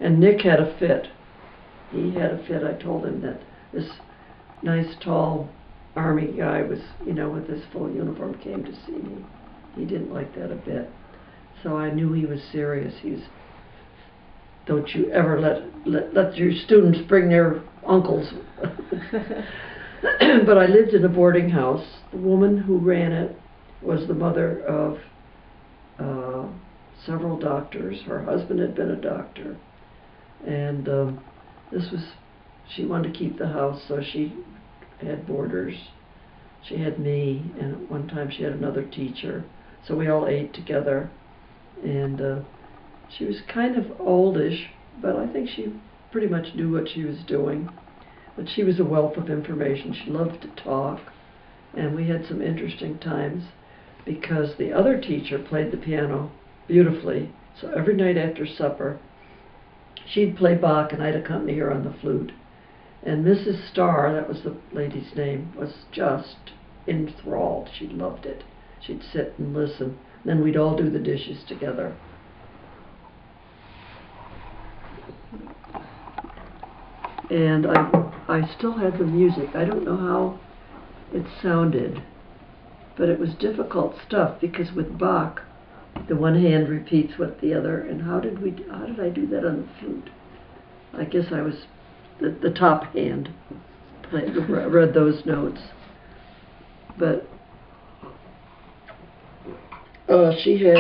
And Nick had a fit. He had a fit. I told him that this nice, tall Army guy was, with his full uniform came to see me. He didn't like that a bit. So I knew he was serious. Don't you ever let your students bring their uncles. But I lived in a boarding house. The woman who ran it was the mother of several doctors. Her husband had been a doctor. And she wanted to keep the house, so she had boarders. She had me, and at one time she had another teacher. So we all ate together. And she was kind of oldish, but I think she pretty much knew what she was doing. But she was a wealth of information. She loved to talk. And we had some interesting times because the other teacher played the piano beautifully. So every night after supper, she'd play Bach and I'd accompany her on the flute. And Mrs. Starr, that was the lady's name, was just enthralled. She loved it. She'd sit and listen. Then we'd all do the dishes together. And I still had the music. I don't know how it sounded, but it was difficult stuff because with Bach, the one hand repeats what the other. And how did I do that on the flute? I guess I was the top hand read those notes. But she had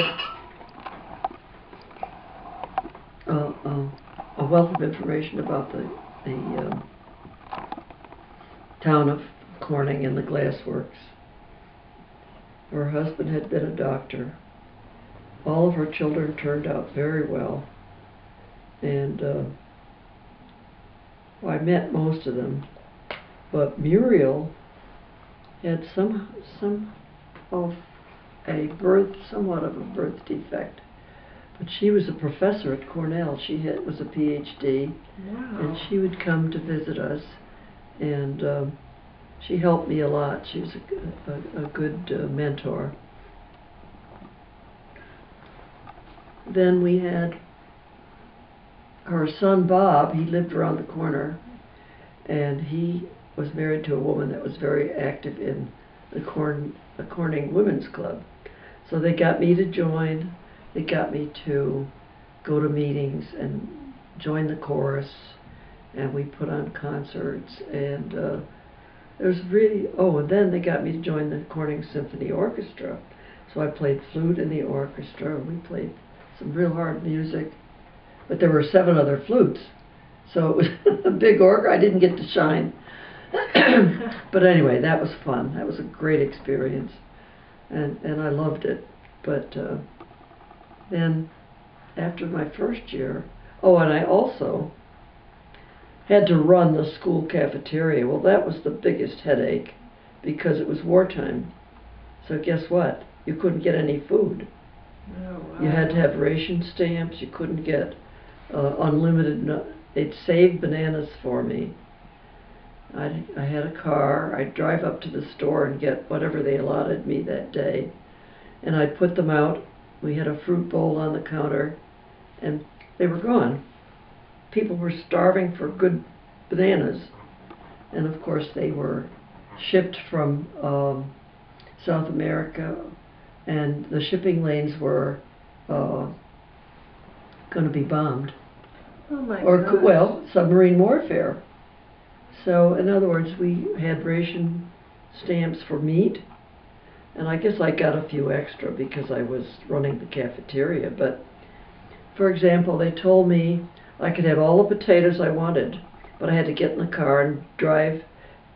a wealth of information about the town of Corning and the glassworks. Her husband had been a doctor. All of her children turned out very well. And I met most of them. But Muriel had somewhat of a birth defect. But she was a professor at Cornell. She was a PhD. Wow. And she would come to visit us. And she helped me a lot. She was a good mentor. Then we had her son Bob. He lived around the corner, and he was married to a woman that was very active in the Corning Women's Club. So they got me to join. They got me to go to meetings and join the chorus, and we put on concerts. And it was really, and then they got me to join the Corning Symphony Orchestra. So I played flute in the orchestra. We played some real hard music, but there were 7 other flutes, so it was a big orchestra. I didn't get to shine. But anyway, that was fun. That was a great experience, and I loved it. But then after my first year, and I also had to run the school cafeteria. Well, that was the biggest headache because it was wartime. So guess what? You couldn't get any food. Oh, wow. You had to have ration stamps. You couldn't get unlimited. They'd save bananas for me. I had a car. I'd drive up to the store and get whatever they allotted me that day. And I'd put them out. We had a fruit bowl on the counter, and they were gone. People were starving for good bananas. And of course they were shipped from South America, and the shipping lanes were going to be bombed. Oh my gosh. Well, submarine warfare. So in other words, we had ration stamps for meat, and I guess I got a few extra because I was running the cafeteria. But for example, they told me I could have all the potatoes I wanted, but I had to get in the car and drive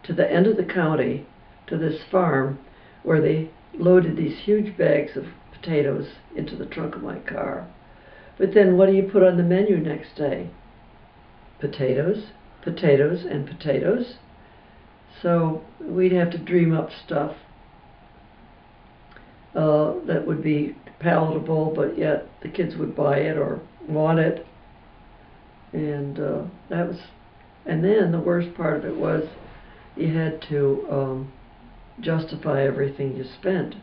to the end of the county to this farm where they loaded these huge bags of potatoes into the trunk of my car. But then what do you put on the menu next day? Potatoes, potatoes, and potatoes. So we'd have to dream up stuff that would be palatable, but yet the kids would buy it or want it. And and then the worst part of it was you had to justify everything you spent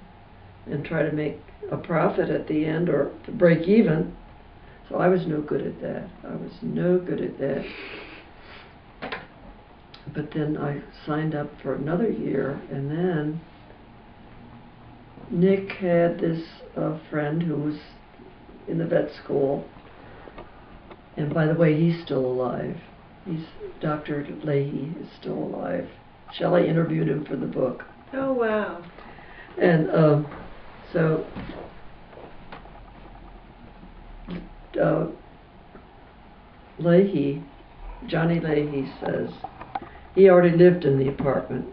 and try to make a profit at the end or to break even. So I was no good at that. I was no good at that. But then I signed up for another year, and then Nick had this friend who was in the vet school. And by the way, he's still alive. Dr. Leahy is still alive. Shelley interviewed him for the book. Oh, wow. And so Johnny Leahy says he already lived in the apartment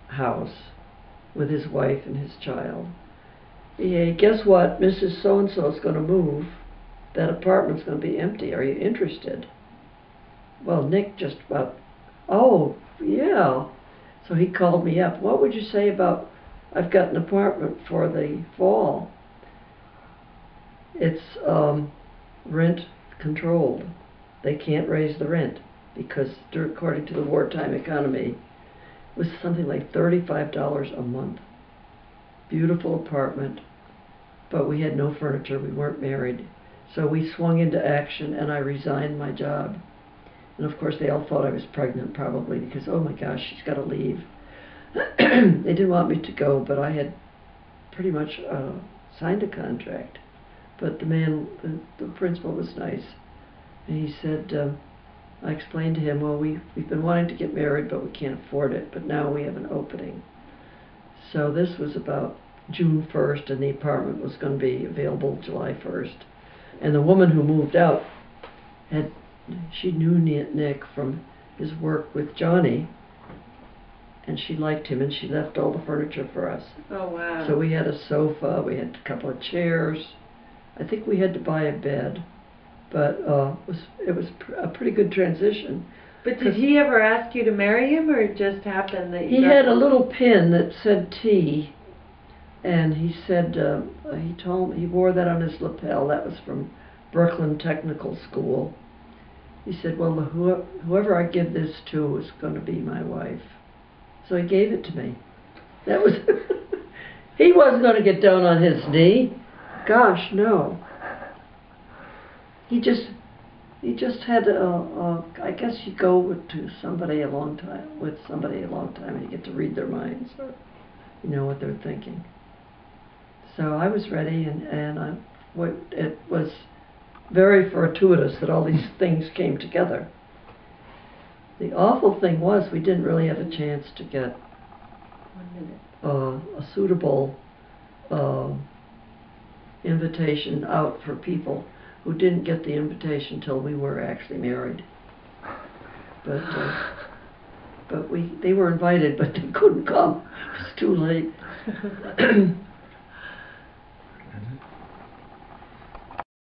house with his wife and his child. Hey, guess what? Mrs. So-and-so is going to move. That apartment's going to be empty. Are you interested? Well, Nick just about, oh, yeah. So he called me up. What would you say about, I've got an apartment for the fall. It's rent controlled. They can't raise the rent because, according to the wartime economy, it was something like $35 a month. Beautiful apartment, but we had no furniture. We weren't married. So we swung into action, and I resigned my job. And of course, they all thought I was pregnant, probably, because, oh my gosh, she's got to leave. They didn't want me to go, but I had pretty much signed a contract. But the man, the principal was nice. And he said, I explained to him, well, we've been wanting to get married, but we can't afford it. But now we have an opening. So this was about June 1st, and the apartment was going to be available July 1st. And the woman who moved out, she knew Nick from his work with Johnny, and she liked him, and she left all the furniture for us. Oh, wow. So we had a sofa, we had a couple of chairs. I think we had to buy a bed, but it was a pretty good transition. But did he ever ask you to marry him, or it just happened that you He had a little pin that said T, and he said, he wore that on his lapel. That was from Brooklyn Technical School. He said, well, whoever I give this to is going to be my wife. So he gave it to me. That was, he wasn't going to get down on his knee. Gosh, no. He just had, I guess you go to somebody a long time, and you get to read their minds, or you know what they're thinking. So I was ready, and it was very fortuitous that all these things came together. The awful thing was we didn't really have a chance to get a suitable invitation out for people who didn't get the invitation till we were actually married. But they were invited, but they couldn't come. It was too late.